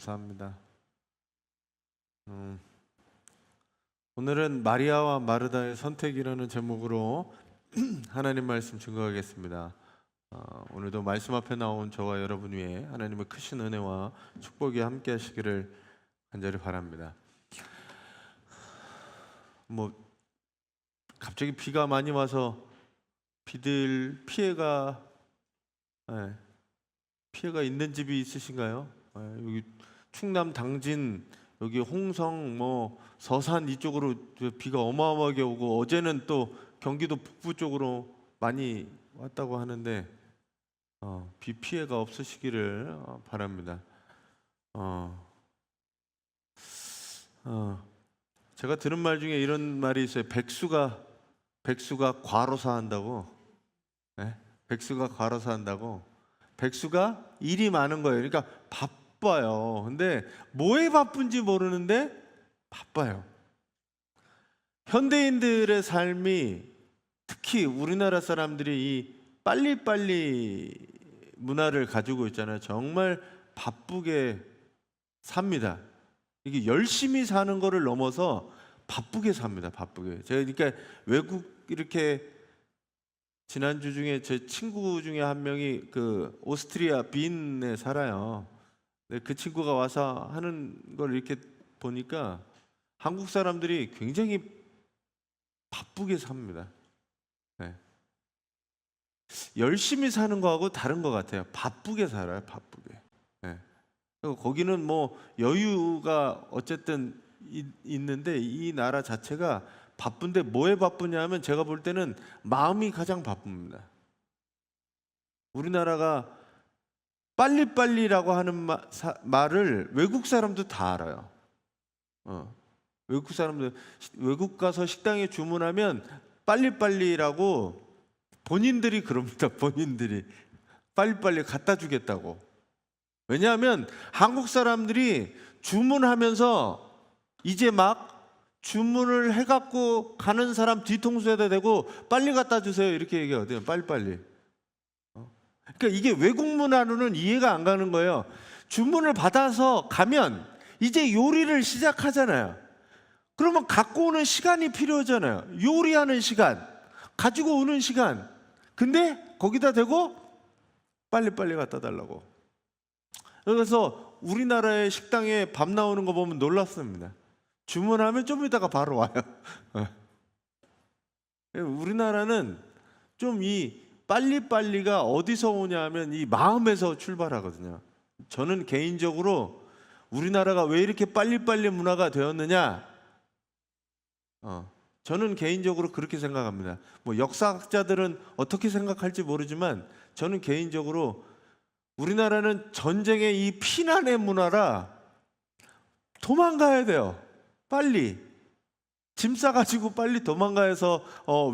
감사합니다. 오늘은 마리아와 마르다의 선택이라는 제목으로 하나님 말씀 증거하겠습니다. 오늘도 말씀 앞에 나온 저와 여러분 위에 하나님의 크신 은혜와 축복이 함께 하시기를 간절히 바랍니다. 갑자기 비가 많이 와서 피해가 있는 집이 있으신가요? 여기 충남 당진, 여기 홍성, 서산 이쪽으로 비가 어마어마하게 오고, 어제는 또 경기도 북부 쪽으로 많이 왔다고 하는데 비 피해가 없으시기를 바랍니다. 제가 들은 말 중에 이런 말이 있어요. 백수가 과로사한다고. 백수가 과로사한다고. 백수가 일이 많은 거예요. 그러니까 바빠요. 근데 뭐에 바쁜지 모르는데 바빠요. 현대인들의 삶이, 특히 우리나라 사람들이 이 빨리빨리 문화를 가지고 있잖아요. 정말 바쁘게 삽니다. 이게 열심히 사는 거를 넘어서 바쁘게 삽니다. 바쁘게. 제가 그러니까 외국 이렇게 지난주 중에 제 친구 중에 한 명이 그 오스트리아 빈에 살아요. 그 친구가 와서 하는 걸 이렇게 보니까 한국 사람들이 굉장히 바쁘게 삽니다. 열심히 사는 거하고 다른 것 같아요. 바쁘게 살아요. 바쁘게. 그리고 거기는 여유가 어쨌든 있는데 이 나라 자체가 바쁜데 뭐에 바쁘냐 하면 제가 볼 때는 마음이 가장 바쁩니다. 우리나라가 빨리빨리라고 하는 말을 외국 사람도 다 알아요. 외국 사람들, 외국 가서 식당에 주문하면 빨리빨리라고 본인들이 그럽니다. 본인들이 빨리빨리 갖다 주겠다고. 왜냐하면 한국 사람들이 주문하면서 이제 막 주문을 해갖고 가는 사람 뒤통수에다 대고 빨리 갖다 주세요 이렇게 얘기하거든요. 빨리빨리. 그러니까 이게 외국 문화로는 이해가 안 가는 거예요. 주문을 받아서 가면 이제 요리를 시작하잖아요. 그러면 갖고 오는 시간이 필요하잖아요. 요리하는 시간, 가지고 오는 시간. 근데 거기다 대고 빨리빨리 갖다 달라고. 그래서 우리나라의 식당에 밥 나오는 거 보면 놀랐습니다. 주문하면 좀 이따가 바로 와요. 우리나라는 좀 이 빨리빨리가 어디서 오냐 하면 이 마음에서 출발하거든요. 저는 개인적으로 우리나라가 왜 이렇게 빨리빨리 문화가 되었느냐, 저는 개인적으로 그렇게 생각합니다. 역사학자들은 어떻게 생각할지 모르지만 저는 개인적으로 우리나라는 전쟁의 이 피난의 문화라 도망가야 돼요. 빨리 짐 싸가지고 빨리 도망가서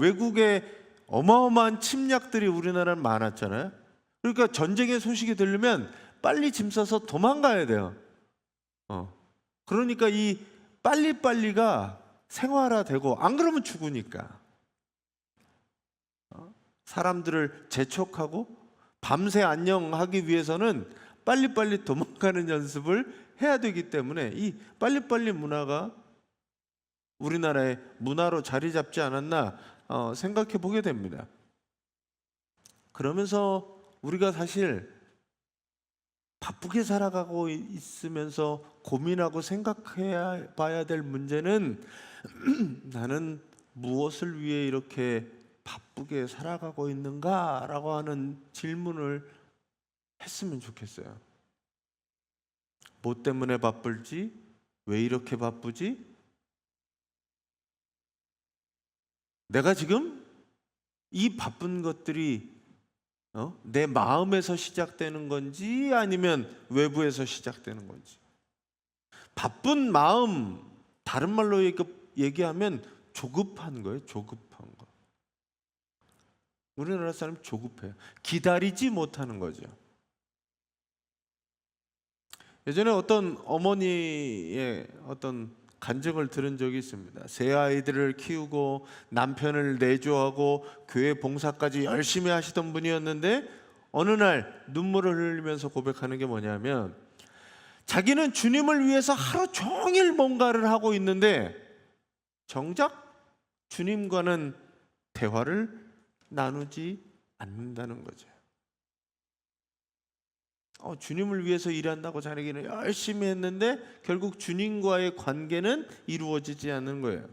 외국의 어마어마한 침략들이 우리나라는 많았잖아요. 그러니까 전쟁의 소식이 들리면 빨리 짐 싸서 도망가야 돼요. 그러니까 이 빨리빨리가 생활화되고, 안 그러면 죽으니까. 사람들을 재촉하고 밤새 안녕하기 위해서는 빨리빨리 도망가는 연습을 해야 되기 때문에 이 빨리빨리 문화가 우리나라의 문화로 자리 잡지 않았나 생각해 보게 됩니다. 그러면서 우리가 사실 바쁘게 살아가고 있으면서 고민하고 생각해 봐야 될 문제는 나는 무엇을 위해 이렇게 바쁘게 살아가고 있는가라고 하는 질문을 했으면 좋겠어요. 뭐 때문에 바쁠지, 왜 이렇게 바쁘지? 내가 지금 이 바쁜 것들이 내 마음에서 시작되는 건지 아니면 외부에서 시작되는 건지. 바쁜 마음, 다른 말로 얘기하면 조급한 거예요. 조급한 거. 우리나라 사람 조급해요. 기다리지 못하는 거죠. 예전에 어떤 어머니의 어떤 간증을 들은 적이 있습니다. 세 아이들을 키우고 남편을 내조하고 교회 봉사까지 열심히 하시던 분이었는데 어느 날 눈물을 흘리면서 고백하는 게 뭐냐면, 자기는 주님을 위해서 하루 종일 뭔가를 하고 있는데 정작 주님과는 대화를 나누지 않는다는 거죠. 주님을 위해서 일한다고 자기는 열심히 했는데 결국 주님과의 관계는 이루어지지 않는 거예요.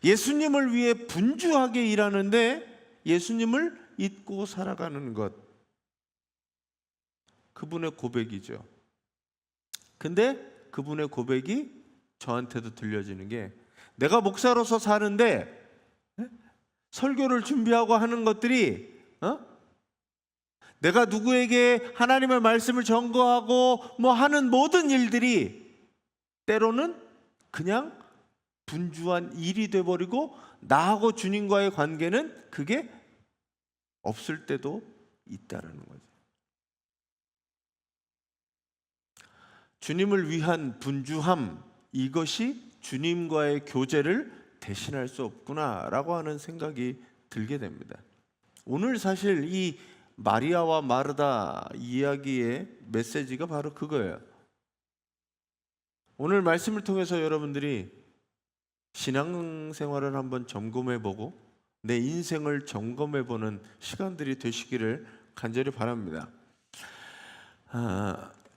예수님을 위해 분주하게 일하는데 예수님을 잊고 살아가는 것, 그분의 고백이죠. 근데 그분의 고백이 저한테도 들려지는 게, 내가 목사로서 사는데 설교를 준비하고 하는 것들이 내가 누구에게 하나님의 말씀을 전거하고 뭐 하는 모든 일들이 때로는 그냥 분주한 일이 돼버리고 나하고 주님과의 관계는 그게 없을 때도 있다는 거죠. 주님을 위한 분주함, 이것이 주님과의 교제를 대신할 수 없구나라고 하는 생각이 들게 됩니다. 오늘 사실 이 마리아와 마르다 이야기의 메시지가 바로 그거예요. 오늘 말씀을 통해서 여러분들이 신앙생활을 한번 점검해보고 내 인생을 점검해보는 시간들이 되시기를 간절히 바랍니다.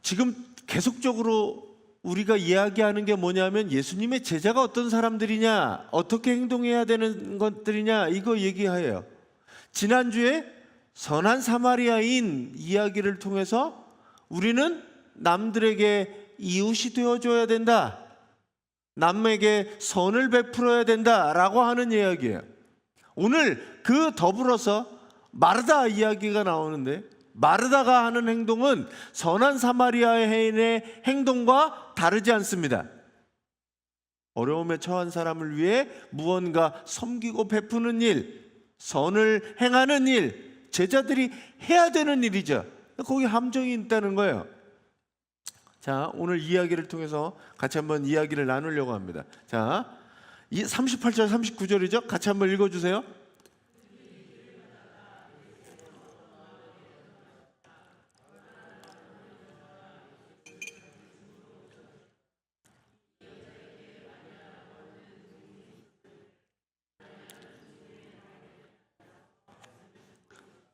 지금 계속적으로 우리가 이야기하는 게 뭐냐면 예수님의 제자가 어떤 사람들이냐, 어떻게 행동해야 되는 것들이냐, 이거 얘기해요. 지난주에 선한 사마리아인 이야기를 통해서 우리는 남들에게 이웃이 되어줘야 된다, 남에게 선을 베풀어야 된다라고 하는 이야기예요. 오늘 그 더불어서 마르다 이야기가 나오는데, 마르다가 하는 행동은 선한 사마리아인의 행동과 다르지 않습니다. 어려움에 처한 사람을 위해 무언가 섬기고 베푸는 일, 선을 행하는 일, 제자들이 해야 되는 일이죠. 거기 함정이 있다는 거예요. 자, 오늘 이야기를 통해서 같이 한번 이야기를 나누려고 합니다. 자, 38절 39절이죠. 같이 한번 읽어주세요.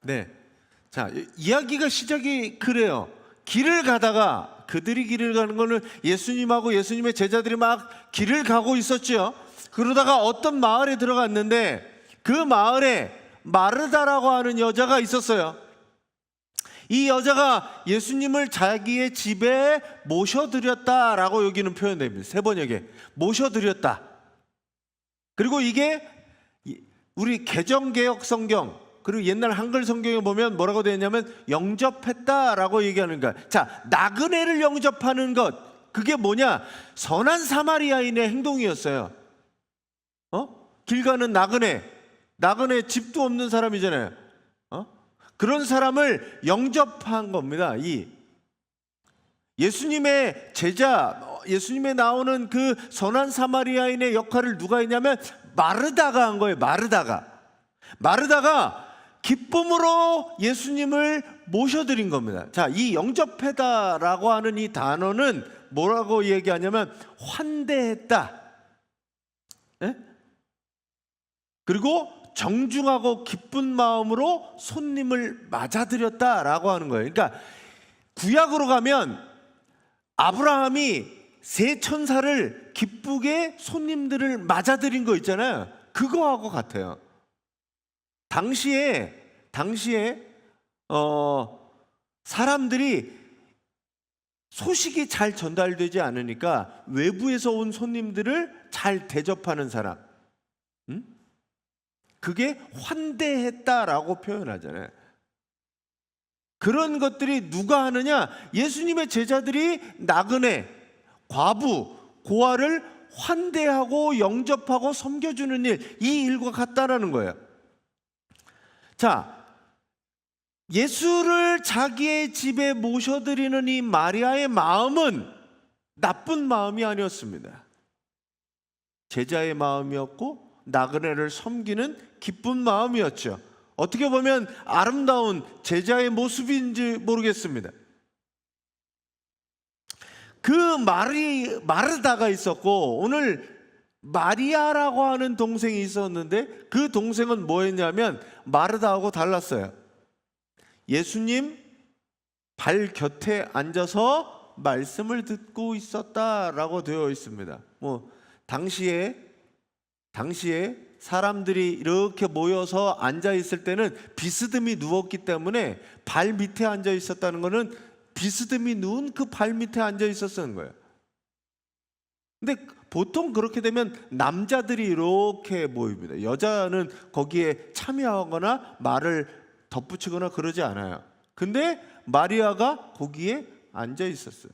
네, 자, 이야기가 시작이 그래요. 길을 가다가, 그들이 길을 가는 거는 예수님하고 예수님의 제자들이 막 길을 가고 있었죠. 그러다가 어떤 마을에 들어갔는데 그 마을에 마르다라고 하는 여자가 있었어요. 이 여자가 예수님을 자기의 집에 모셔드렸다라고 여기는 표현됩니다. 세 번역에 모셔드렸다. 그리고 이게 우리 개정개혁 성경, 그리고 옛날 한글 성경에 보면 뭐라고 되어 있냐면 영접했다라고 얘기하는 거야. 자, 나그네를 영접하는 것, 그게 뭐냐? 선한 사마리아인의 행동이었어요. 길 가는 나그네 집도 없는 사람이잖아요. 그런 사람을 영접한 겁니다. 이 예수님의 제자, 예수님에 나오는 그 선한 사마리아인의 역할을 누가 했냐면 마르다가 한 거예요. 마르다가 기쁨으로 예수님을 모셔드린 겁니다. 자, 이 영접하다라고 하는 이 단어는 뭐라고 얘기하냐면 환대했다. 네? 그리고 정중하고 기쁜 마음으로 손님을 맞아들였다라고 하는 거예요. 그러니까 구약으로 가면 아브라함이 세 천사를 기쁘게 손님들을 맞아들인 거 있잖아요. 그거하고 같아요. 당시에 사람들이 소식이 잘 전달되지 않으니까 외부에서 온 손님들을 잘 대접하는 사람, 그게 환대했다라고 표현하잖아요. 그런 것들이 누가 하느냐? 예수님의 제자들이 나그네, 과부, 고아를 환대하고 영접하고 섬겨주는 일, 이 일과 같다라는 거예요. 자, 예수를 자기의 집에 모셔드리는 이 마리아의 마음은 나쁜 마음이 아니었습니다. 제자의 마음이었고 나그네를 섬기는 기쁜 마음이었죠. 어떻게 보면 아름다운 제자의 모습인지 모르겠습니다. 그 마르다가 있었고 오늘 마리아라고 하는 동생이 있었는데 그 동생은 뭐였냐면 마르다하고 달랐어요. 예수님 발 곁에 앉아서 말씀을 듣고 있었다라고 되어 있습니다. 뭐 당시에 사람들이 이렇게 모여서 앉아 있을 때는 비스듬히 누웠기 때문에 발 밑에 앉아 있었다는 것은 비스듬히 누운 그 발 밑에 앉아 있었던 거예요. 근데 보통 그렇게 되면 남자들이 이렇게 모입니다. 여자는 거기에 참여하거나 말을 덧붙이거나 그러지 않아요. 근데 마리아가 거기에 앉아 있었어요.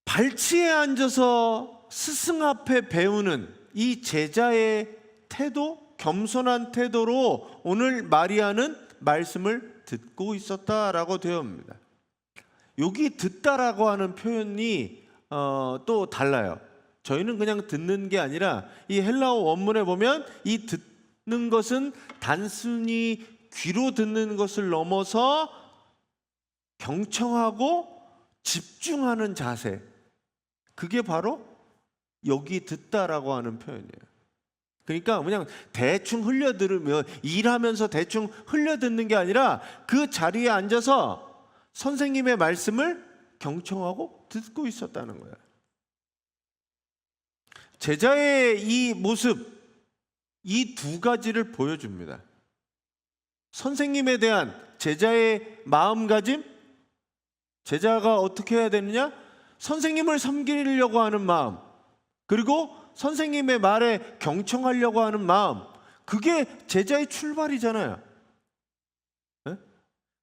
발치에 앉아서 스승 앞에 배우는 이 제자의 태도, 겸손한 태도로 오늘 마리아는 말씀을 듣고 있었다라고 되어 있습니다. 여기 듣다라고 하는 표현이 또 달라요. 저희는 그냥 듣는 게 아니라 이 헬라어 원문에 보면 이 듣는 것은 단순히 귀로 듣는 것을 넘어서 경청하고 집중하는 자세, 그게 바로 여기 듣다라고 하는 표현이에요. 그러니까 그냥 대충 흘려들으며 일하면서 대충 흘려듣는 게 아니라 그 자리에 앉아서 선생님의 말씀을 경청하고 듣고 있었다는 거예요. 제자의 이 모습, 이 두 가지를 보여줍니다. 선생님에 대한 제자의 마음가짐, 제자가 어떻게 해야 되느냐? 선생님을 섬기려고 하는 마음, 그리고 선생님의 말에 경청하려고 하는 마음, 그게 제자의 출발이잖아요. 네?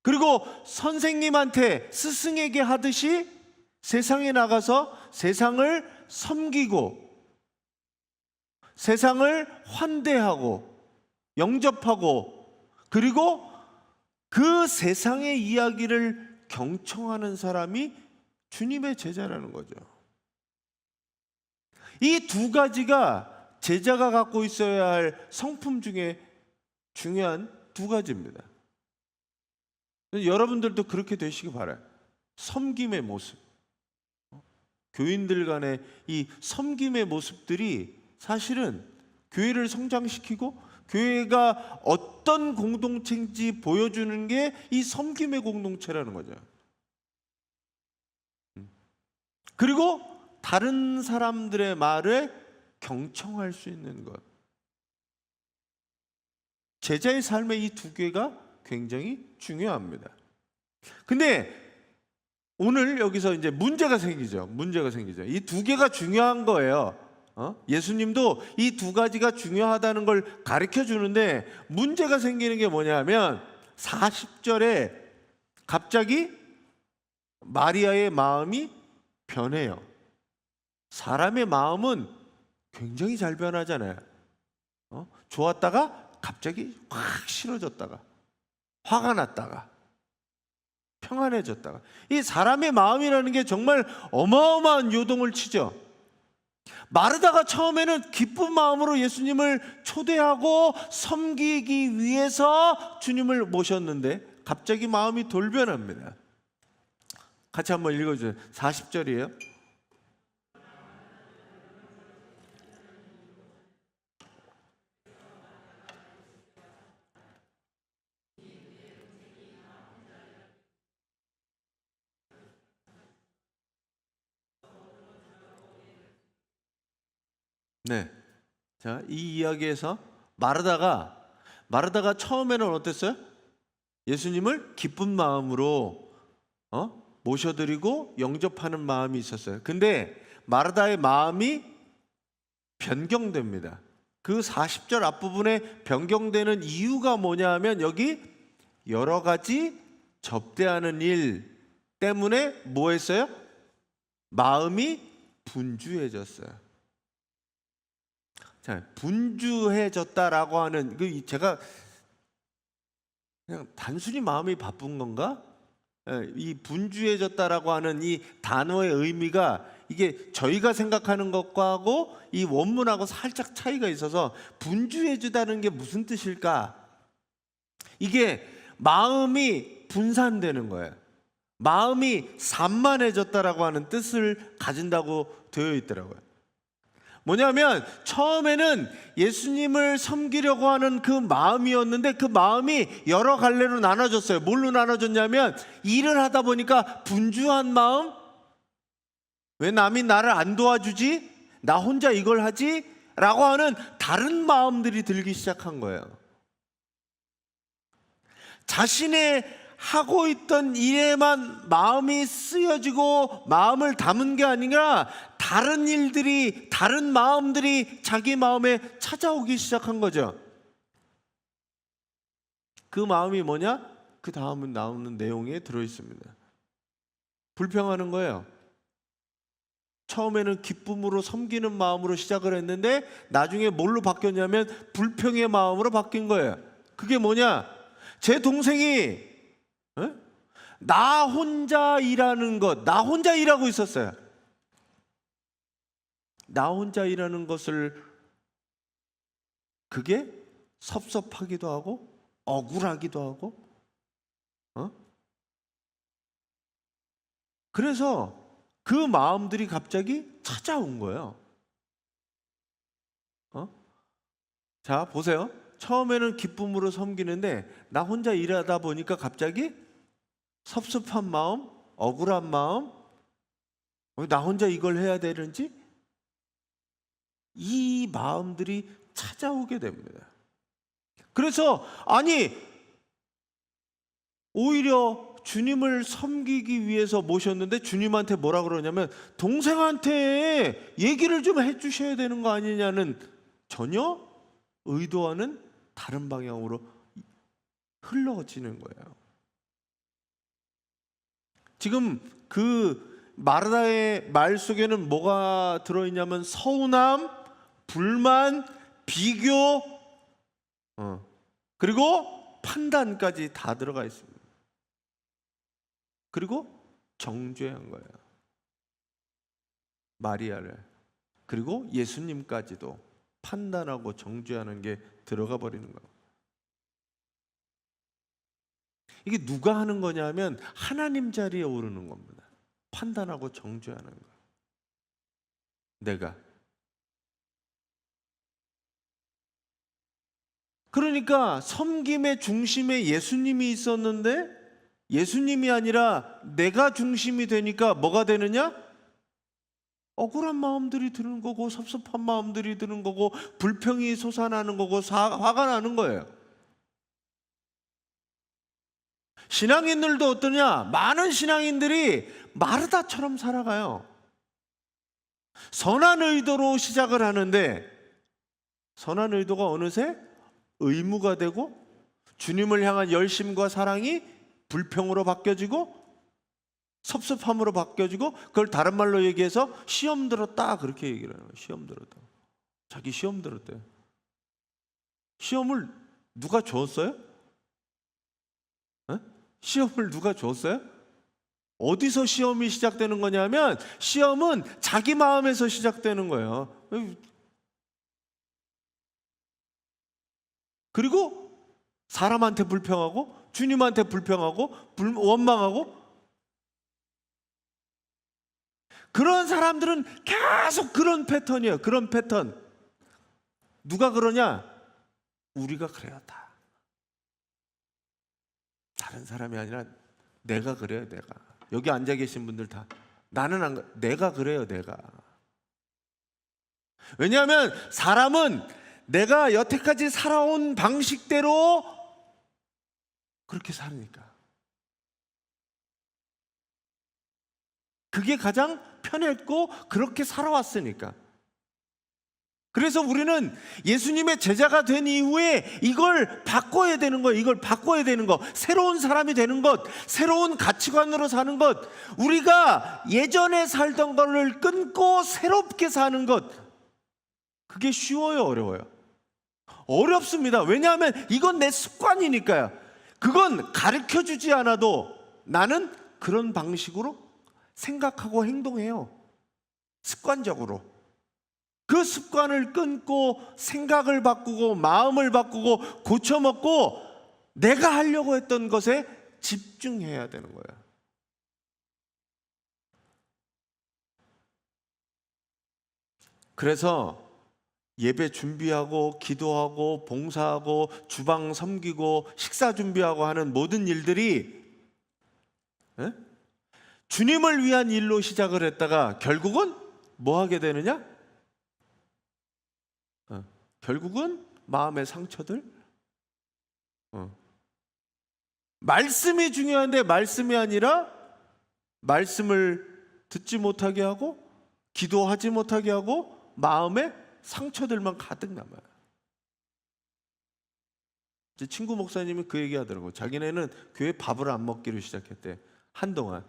그리고 선생님한테, 스승에게 하듯이 세상에 나가서 세상을 섬기고 세상을 환대하고 영접하고 그리고 그 세상의 이야기를 경청하는 사람이 주님의 제자라는 거죠. 이 두 가지가 제자가 갖고 있어야 할 성품 중에 중요한 두 가지입니다. 여러분들도 그렇게 되시기 바라요. 섬김의 모습, 교인들 간의 이 섬김의 모습들이 사실은 교회를 성장시키고 교회가 어떤 공동체인지 보여주는 게 이 섬김의 공동체라는 거죠. 그리고 다른 사람들의 말에 경청할 수 있는 것. 제자의 삶의 이 두 개가 굉장히 중요합니다. 근데 오늘 여기서 이제 문제가 생기죠. 이 두 개가 중요한 거예요. 예수님도 이 두 가지가 중요하다는 걸 가르쳐 주는데 문제가 생기는 게 뭐냐면 40절에 갑자기 마리아의 마음이 변해요. 사람의 마음은 굉장히 잘 변하잖아요. 좋았다가 갑자기 확 싫어졌다가 화가 났다가 평안해졌다가, 이 사람의 마음이라는 게 정말 어마어마한 요동을 치죠. 마르다가 처음에는 기쁜 마음으로 예수님을 초대하고 섬기기 위해서 주님을 모셨는데 갑자기 마음이 돌변합니다. 같이 한번 읽어주세요. 40절이에요. 네. 자, 이 이야기에서 마르다가 처음에는 어땠어요? 예수님을 기쁜 마음으로 모셔드리고 영접하는 마음이 있었어요. 근데 마르다의 마음이 변경됩니다. 그 40절 앞부분에 변경되는 이유가 뭐냐 하면 여기 여러 가지 접대하는 일 때문에 뭐 했어요? 마음이 분주해졌어요. 자, 분주해졌다라고 하는 제가 그냥 단순히 마음이 바쁜 건가? 이 분주해졌다라고 하는 이 단어의 의미가 이게 저희가 생각하는 것과고 이 원문하고 살짝 차이가 있어서 분주해지다는 게 무슨 뜻일까? 이게 마음이 분산되는 거예요. 마음이 산만해졌다라고 하는 뜻을 가진다고 되어 있더라고요. 뭐냐면 처음에는 예수님을 섬기려고 하는 그 마음이었는데 그 마음이 여러 갈래로 나눠졌어요. 뭘로 나눠졌냐면 일을 하다 보니까 분주한 마음, 왜 남이 나를 안 도와주지? 나 혼자 이걸 하지? 라고 하는 다른 마음들이 들기 시작한 거예요. 자신의 하고 있던 일에만 마음이 쓰여지고 마음을 담은 게 아니라 다른 일들이, 다른 마음들이 자기 마음에 찾아오기 시작한 거죠. 그 마음이 뭐냐? 그 다음에 나오는 내용에 들어있습니다. 불평하는 거예요. 처음에는 기쁨으로 섬기는 마음으로 시작을 했는데 나중에 뭘로 바뀌었냐면 불평의 마음으로 바뀐 거예요. 그게 뭐냐? 제 동생이 나 혼자 일하는 것, 나 혼자 일하고 있었어요. 나 혼자 일하는 것을 그게 섭섭하기도 하고 억울하기도 하고 그래서 그 마음들이 갑자기 찾아온 거예요. 자, 보세요. 처음에는 기쁨으로 섬기는데 나 혼자 일하다 보니까 갑자기 섭섭한 마음, 억울한 마음, 나 혼자 이걸 해야 되는지 이 마음들이 찾아오게 됩니다. 그래서 아니 오히려 주님을 섬기기 위해서 모셨는데 주님한테 뭐라 그러냐면 동생한테 얘기를 좀 해주셔야 되는 거 아니냐는 전혀 의도와는 다른 방향으로 흘러지는 거예요. 지금 그 마르다의 말 속에는 뭐가 들어있냐면 서운함, 불만, 비교, 그리고 판단까지 다 들어가 있습니다. 그리고 정죄한 거예요. 마리아를. 그리고 예수님까지도 판단하고 정죄하는 게 들어가 버리는 거예요. 이게 누가 하는 거냐면 하나님 자리에 오르는 겁니다. 판단하고 정죄하는 거예요. 내가. 그러니까 섬김의 중심에 예수님이 있었는데 예수님이 아니라 내가 중심이 되니까 뭐가 되느냐? 억울한 마음들이 드는 거고 섭섭한 마음들이 드는 거고 불평이 솟아나는 거고 화가 나는 거예요. 신앙인들도 어떠냐? 많은 신앙인들이 마르다처럼 살아가요. 선한 의도로 시작을 하는데 선한 의도가 어느새 의무가 되고 주님을 향한 열심과 사랑이 불평으로 바뀌어지고 섭섭함으로 바뀌어지고 그걸 다른 말로 얘기해서 시험 들었다 그렇게 얘기를 해요. 시험 들었다. 자기 시험 들었대요. 시험을 누가 줬어요? 시험을 누가 줬어요? 어디서 시험이 시작되는 거냐면 시험은 자기 마음에서 시작되는 거예요. 그리고 사람한테 불평하고 주님한테 불평하고 원망하고 그런 사람들은 계속 그런 패턴이에요. 그런 패턴. 누가 그러냐? 우리가 그래요. 다. 다른 사람이 아니라 내가 그래요. 내가. 여기 앉아 계신 분들 다 나는 안 내가 그래요. 내가. 왜냐하면 사람은 내가 여태까지 살아온 방식대로 그렇게 사니까. 그게 가장 편했고 그렇게 살아왔으니까. 그래서 우리는 예수님의 제자가 된 이후에 이걸 바꿔야 되는 거예요. 이걸 바꿔야 되는 거. 새로운 사람이 되는 것, 새로운 가치관으로 사는 것, 우리가 예전에 살던 거를 끊고 새롭게 사는 것. 그게 쉬워요, 어려워요? 어렵습니다. 왜냐하면 이건 내 습관이니까요. 그건 가르쳐주지 않아도 나는 그런 방식으로 생각하고 행동해요. 습관적으로. 그 습관을 끊고 생각을 바꾸고 마음을 바꾸고 고쳐먹고 내가 하려고 했던 것에 집중해야 되는 거예요. 그래서 예배 준비하고 기도하고 봉사하고 주방 섬기고 식사 준비하고 하는 모든 일들이 주님을 위한 일로 시작을 했다가 결국은 뭐 하게 되느냐? 결국은 마음의 상처들. 말씀이 중요한데 말씀이 아니라 말씀을 듣지 못하게 하고 기도하지 못하게 하고 마음에 상처들만 가득 남아요. 제 친구 목사님이 그 얘기 하더라고요. 자기네는 교회 밥을 안 먹기로 시작했대. 한동안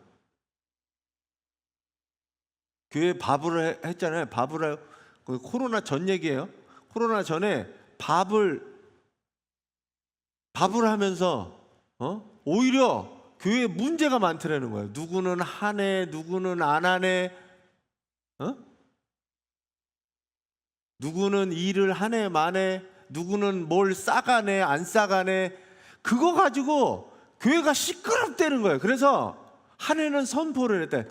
교회 밥을 했잖아요. 밥을 코로나 전 얘기예요. 코로나 전에 밥을 하면서 오히려 교회에 문제가 많더라는 거예요. 누구는 하네, 누구는 안 하네, 누구는 일을 하네 마네, 누구는 뭘 싸가네 안 싸가네. 그거 가지고 교회가 시끄럽다는 거예요. 그래서 한 해는 선포를 했대.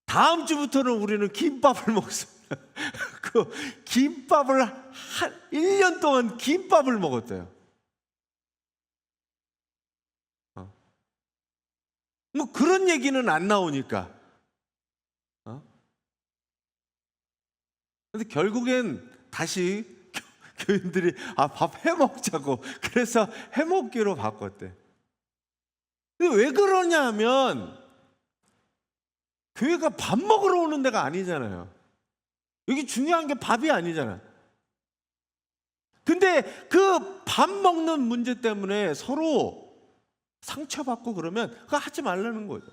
다음 주부터는 우리는 김밥을 먹습니다. 그 김밥을 1년 동안 김밥을 먹었대요. 뭐 그런 얘기는 안 나오니까. 근데 결국엔 다시 교인들이 밥 해먹자고 그래서 해먹기로 바꿨대. 근데 왜 그러냐면 교회가 밥 먹으러 오는 데가 아니잖아요. 여기 중요한 게 밥이 아니잖아. 근데 그 밥 먹는 문제 때문에 서로 상처받고 그러면 그거 하지 말라는 거죠.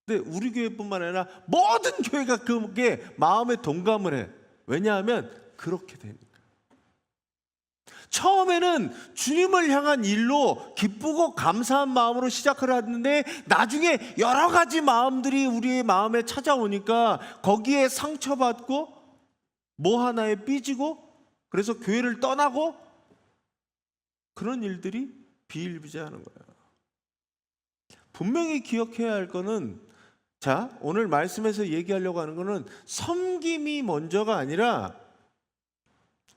근데 우리 교회뿐만 아니라 모든 교회가 그게 마음에 동감을 해. 왜냐하면 그렇게 되니까. 처음에는 주님을 향한 일로 기쁘고 감사한 마음으로 시작을 하는데 나중에 여러 가지 마음들이 우리의 마음에 찾아오니까 거기에 상처받고 뭐 하나에 삐지고 그래서 교회를 떠나고 그런 일들이 비일비재하는 거예요. 분명히 기억해야 할 거는, 자, 오늘 말씀에서 얘기하려고 하는 거는 섬김이 먼저가 아니라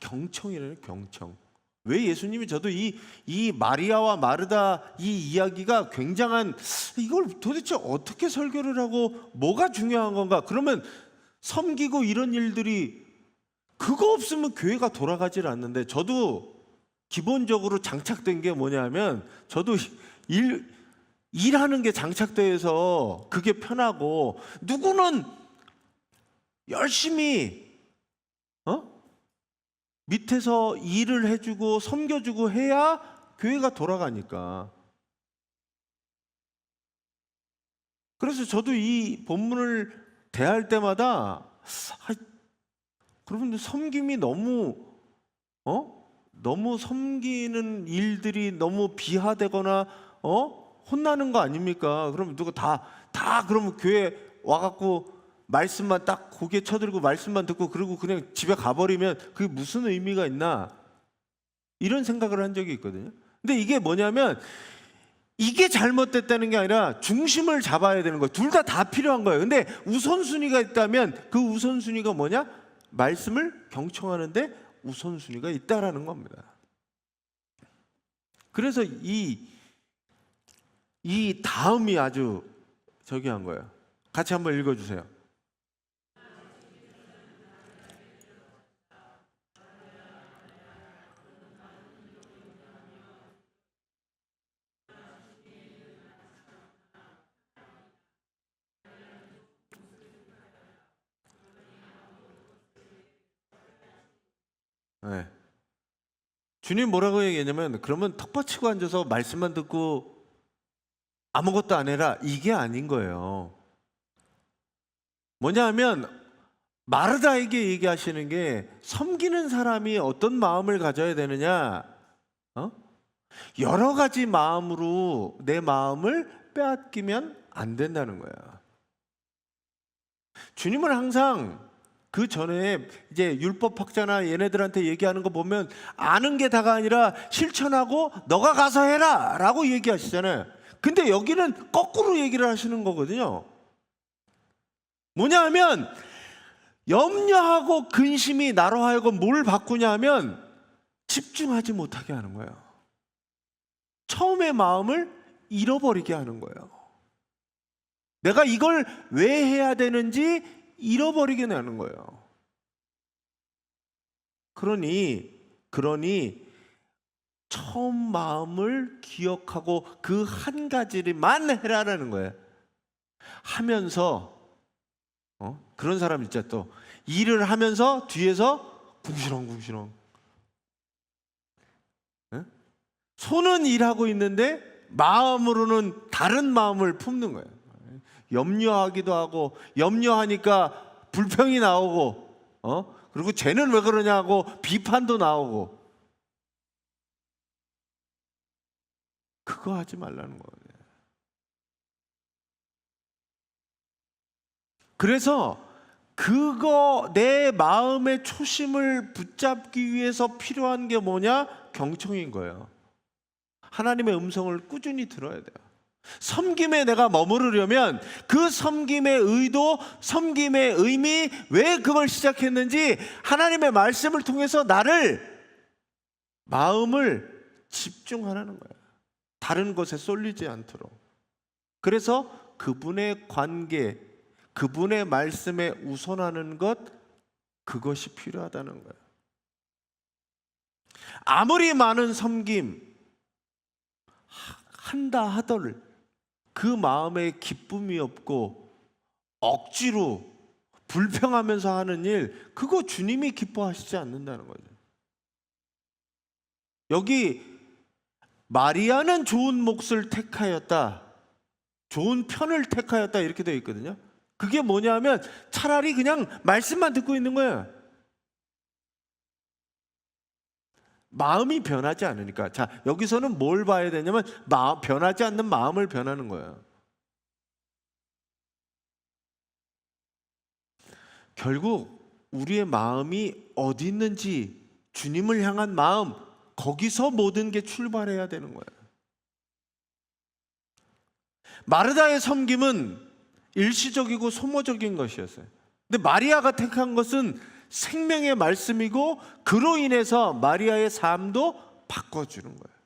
경청이라는 경청. 왜 예수님이 저도 이 마리아와 마르다 이 이야기가 굉장한, 이걸 도대체 어떻게 설교를 하고 뭐가 중요한 건가? 그러면 섬기고 이런 일들이 그거 없으면 교회가 돌아가질 않는데, 저도 기본적으로 장착된 게 뭐냐면 저도 일하는 게 장착돼서 그게 편하고, 누구는 열심히 밑에서 일을 해주고 섬겨주고 해야 교회가 돌아가니까. 그래서 저도 이 본문을 대할 때마다 그러면 섬김이 너무 섬기는 일들이 너무 비하되거나 혼나는 거 아닙니까? 그럼 누가 다 그러면 교회 와갖고 말씀만 딱 고개 쳐들고 말씀만 듣고 그러고 그냥 집에 가버리면 그게 무슨 의미가 있나? 이런 생각을 한 적이 있거든요. 근데 이게 뭐냐면 이게 잘못됐다는 게 아니라 중심을 잡아야 되는 거예요. 둘 다 필요한 거예요. 근데 우선순위가 있다면 그 우선순위가 뭐냐? 말씀을 경청하는데 우선순위가 있다라는 겁니다. 그래서 이 다음이 아주 저기한 거예요. 같이 한번 읽어주세요. 네. 주님 뭐라고 얘기했냐면, 그러면 턱받치고 앉아서 말씀만 듣고 아무것도 안 해라, 이게 아닌 거예요. 뭐냐 하면 마르다에게 얘기하시는 게, 섬기는 사람이 어떤 마음을 가져야 되느냐, 여러 가지 마음으로 내 마음을 빼앗기면 안 된다는 거야. 주님은 항상 그 전에 이제 율법학자나 얘네들한테 얘기하는 거 보면 아는 게 다가 아니라 실천하고 너가 가서 해라 라고 얘기하시잖아요. 근데 여기는 거꾸로 얘기를 하시는 거거든요. 뭐냐 하면 염려하고 근심이 나로 하여금 뭘 바꾸냐 하면 집중하지 못하게 하는 거예요. 처음의 마음을 잃어버리게 하는 거예요. 내가 이걸 왜 해야 되는지 잃어버리게 하는 거예요. 그러니 처음 마음을 기억하고 그 한 가지만 해라라는 거예요. 하면서 그런 사람 있죠. 또 일을 하면서 뒤에서 궁시렁궁시렁 손은 일하고 있는데 마음으로는 다른 마음을 품는 거예요. 염려하기도 하고 염려하니까 불평이 나오고 그리고 쟤는 왜 그러냐고 비판도 나오고. 그거 하지 말라는 거예요. 그래서 그거 내 마음의 초심을 붙잡기 위해서 필요한 게 뭐냐? 경청인 거예요. 하나님의 음성을 꾸준히 들어야 돼요. 섬김에 내가 머무르려면 그 섬김의 의도, 섬김의 의미, 왜 그걸 시작했는지 하나님의 말씀을 통해서 마음을 집중하라는 거예요. 다른 것에 쏠리지 않도록. 그래서 그분의 관계, 그분의 말씀에 우선하는 것, 그것이 필요하다는 거예요. 아무리 많은 섬김 한다 하더라도 그 마음에 기쁨이 없고 억지로 불평하면서 하는 일, 그거 주님이 기뻐하시지 않는다는 거죠. 여기 마리아는 좋은 몫을 택하였다, 좋은 편을 택하였다 이렇게 되어 있거든요. 그게 뭐냐면 차라리 그냥 말씀만 듣고 있는 거예요. 마음이 변하지 않으니까. 자, 여기서는 뭘 봐야 되냐면 변하지 않는 마음을 변하는 거예요. 결국 우리의 마음이 어디 있는지, 주님을 향한 마음, 거기서 모든 게 출발해야 되는 거예요. 마르다의 섬김은 일시적이고 소모적인 것이었어요. 근데 마리아가 택한 것은 생명의 말씀이고 그로 인해서 마리아의 삶도 바꿔주는 거예요.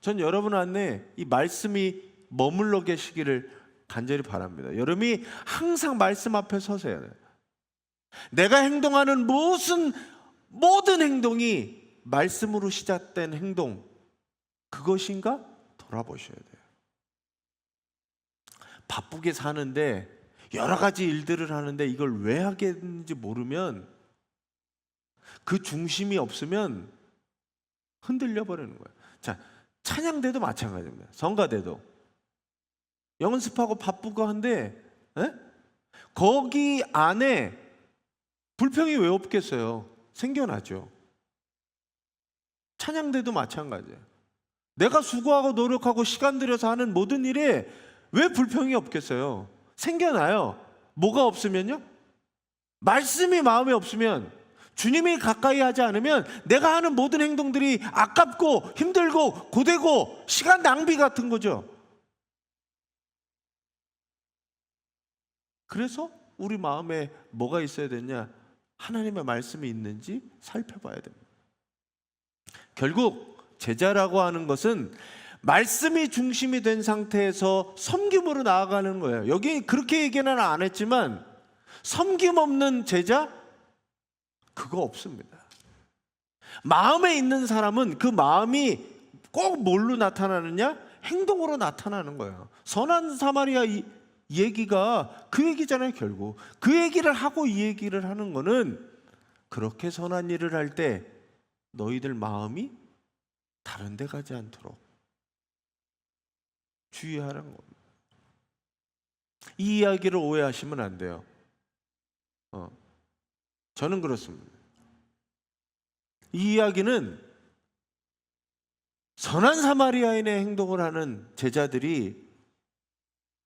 전 여러분 안에 이 말씀이 머물러 계시기를 간절히 바랍니다. 여러분이 항상 말씀 앞에 서세요. 내가 행동하는 모든 행동이 말씀으로 시작된 행동, 그것인가 돌아보셔야 돼요. 바쁘게 사는데 여러 가지 일들을 하는데 이걸 왜 하겠는지 모르면, 그 중심이 없으면 흔들려 버리는 거예요. 자, 찬양대도 마찬가지입니다. 성가대도 연습하고 바쁘고 한데 거기 안에 불평이 왜 없겠어요? 생겨나죠. 찬양대도 마찬가지예요. 내가 수고하고 노력하고 시간 들여서 하는 모든 일에 왜 불평이 없겠어요? 생겨나요. 뭐가 없으면요? 말씀이 마음에 없으면, 주님이 가까이 하지 않으면 내가 하는 모든 행동들이 아깝고 힘들고 고되고 시간 낭비 같은 거죠. 그래서 우리 마음에 뭐가 있어야 되냐? 하나님의 말씀이 있는지 살펴봐야 됩니다. 결국 제자라고 하는 것은 말씀이 중심이 된 상태에서 섬김으로 나아가는 거예요. 여기 그렇게 얘기는 안 했지만 섬김 없는 제자, 그거 없습니다. 마음에 있는 사람은 그 마음이 꼭 뭘로 나타나느냐? 행동으로 나타나는 거예요. 선한 사마리아 이 얘기가 그 얘기잖아요. 결국 그 얘기를 하고 이 얘기를 하는 거는, 그렇게 선한 일을 할 때 너희들 마음이 다른 데 가지 않도록 주의하라는 겁니다. 이 이야기를 오해하시면 안 돼요. 저는 그렇습니다. 이 이야기는 선한 사마리아인의 행동을 하는 제자들이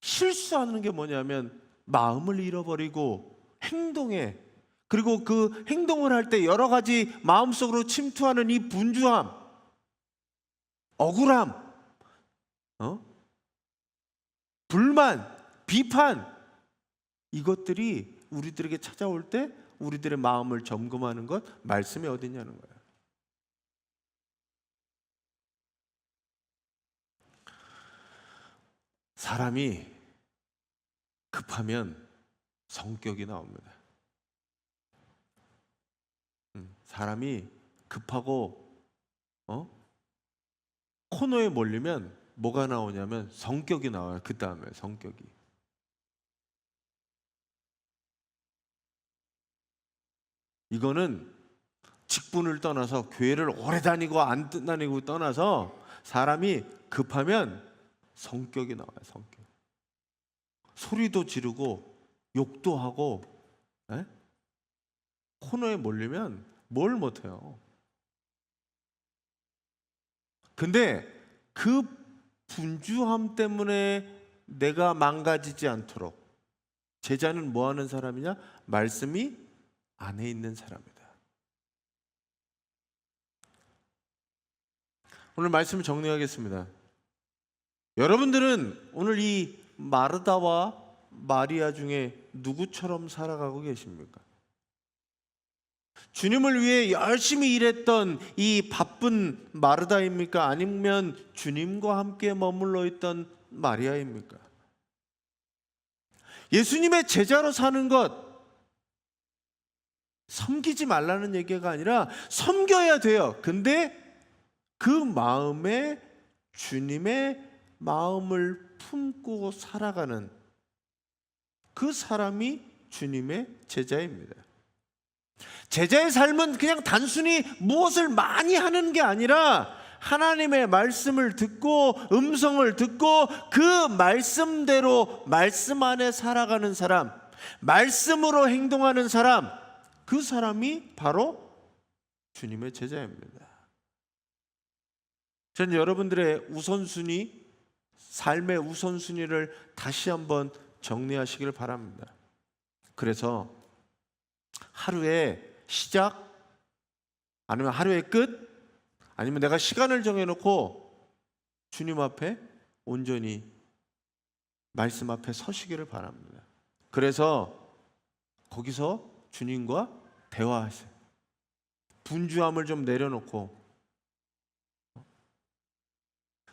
실수하는 게 뭐냐면 마음을 잃어버리고 행동에, 그리고 그 행동을 할 때 여러 가지 마음속으로 침투하는 이 분주함, 억울함, 불만, 비판, 이것들이 우리들에게 찾아올 때 우리들의 마음을 점검하는 것, 말씀이 어디냐는 거예요. 사람이 급하면 성격이 나옵니다. 사람이 급하고 코너에 몰리면 뭐가 나오냐면 성격이 나와요. 그 다음에 성격이. 이거는 직분을 떠나서, 교회를 오래 다니고 안 다니고 떠나서, 사람이 급하면 성격이 나와요. 성격. 소리도 지르고 욕도 하고, 코너에 몰리면 뭘 못해요. 근데 그 분주함 때문에 내가 망가지지 않도록 제자는 뭐 하는 사람이냐? 말씀이 안에 있는 사람이다. 오늘 말씀을 정리하겠습니다. 여러분들은 오늘 이 마르다와 마리아 중에 누구처럼 살아가고 계십니까? 주님을 위해 열심히 일했던 이 바쁜 마르다입니까? 아니면 주님과 함께 머물러 있던 마리아입니까? 예수님의 제자로 사는 것, 섬기지 말라는 얘기가 아니라 섬겨야 돼요. 근데 그 마음에 주님의 마음을 품고 살아가는 그 사람이 주님의 제자입니다. 제자의 삶은 그냥 단순히 무엇을 많이 하는 게 아니라 하나님의 말씀을 듣고 음성을 듣고 그 말씀대로 말씀 안에 살아가는 사람, 말씀으로 행동하는 사람, 그 사람이 바로 주님의 제자입니다. 저는 여러분들의 우선순위, 삶의 우선순위를 다시 한번 정리하시길 바랍니다. 그래서 하루의 시작, 아니면 하루의 끝, 아니면 내가 시간을 정해놓고 주님 앞에 온전히 말씀 앞에 서시기를 바랍니다. 그래서 거기서 주님과 대화하세요. 분주함을 좀 내려놓고,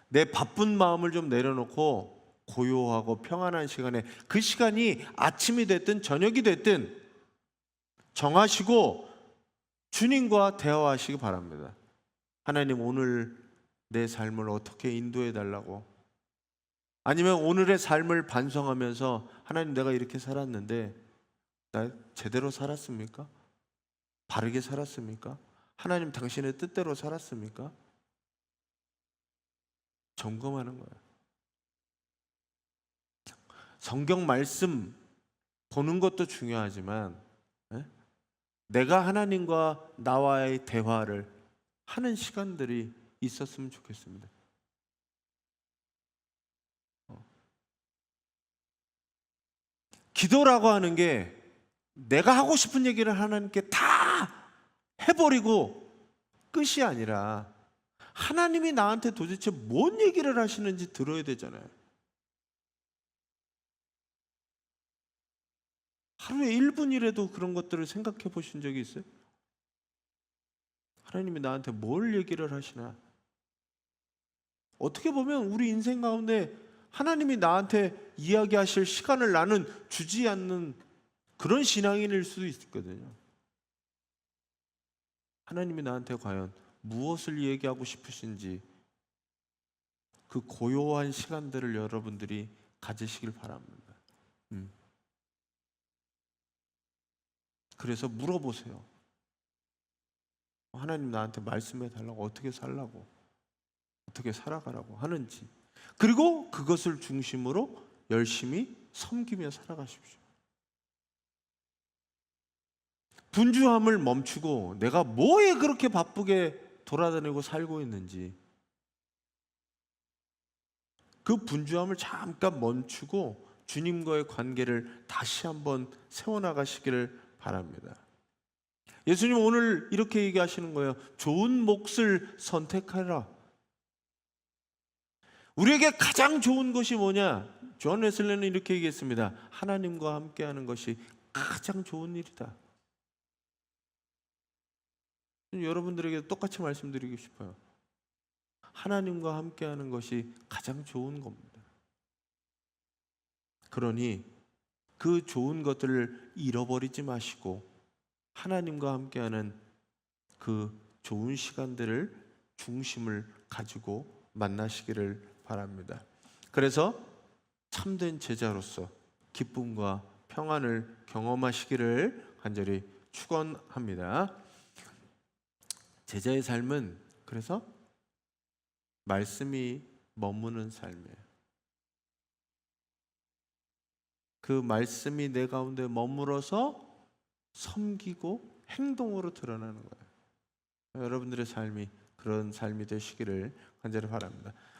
내 바쁜 마음을 좀 내려놓고 고요하고 평안한 시간에, 그 시간이 아침이 됐든 저녁이 됐든 정하시고 주님과 대화하시기 바랍니다. 하나님, 오늘 내 삶을 어떻게 인도해 달라고, 아니면 오늘의 삶을 반성하면서 하나님, 내가 이렇게 살았는데 나 제대로 살았습니까? 바르게 살았습니까? 하나님, 당신의 뜻대로 살았습니까? 점검하는 거예요. 성경 말씀 보는 것도 중요하지만 내가 하나님과 나와의 대화를 하는 시간들이 있었으면 좋겠습니다. 기도라고 하는 게 내가 하고 싶은 얘기를 하나님께 다 해버리고 끝이 아니라 하나님이 나한테 도대체 뭔 얘기를 하시는지 들어야 되잖아요. 하루에 1분이라도 그런 것들을 생각해 보신 적이 있어요? 하나님이 나한테 뭘 얘기를 하시나? 어떻게 보면 우리 인생 가운데 하나님이 나한테 이야기하실 시간을 나는 주지 않는 그런 신앙인일 수도 있거든요. 하나님이 나한테 과연 무엇을 얘기하고 싶으신지 그 고요한 시간들을 여러분들이 가지시길 바랍니다. 그래서 물어보세요. 하나님, 나한테 말씀해 달라고, 어떻게 살라고, 어떻게 살아가라고 하는지. 그리고 그것을 중심으로 열심히 섬기며 살아가십시오. 분주함을 멈추고 내가 뭐에 그렇게 바쁘게 돌아다니고 살고 있는지, 그 분주함을 잠깐 멈추고 주님과의 관계를 다시 한번 세워나가시기를 바랍니다. 예수님 오늘 이렇게 얘기하시는 거예요. 좋은 몫을 선택하라. 우리에게 가장 좋은 것이 뭐냐? 존 웨슬리는 이렇게 얘기했습니다. 하나님과 함께하는 것이 가장 좋은 일이다. 여러분들에게 똑같이 말씀드리고 싶어요. 하나님과 함께하는 것이 가장 좋은 겁니다. 그러니 그 좋은 것들을 잃어버리지 마시고 하나님과 함께하는 그 좋은 시간들을 중심을 가지고 만나시기를 바랍니다. 그래서 참된 제자로서 기쁨과 평안을 경험하시기를 간절히 축원합니다. 제자의 삶은 그래서 말씀이 머무는 삶이에요. 그 말씀이 내 가운데 머물어서 섬기고 행동으로 드러나는 거예요. 여러분들의 삶이 그런 삶이 되시기를 간절히 바랍니다.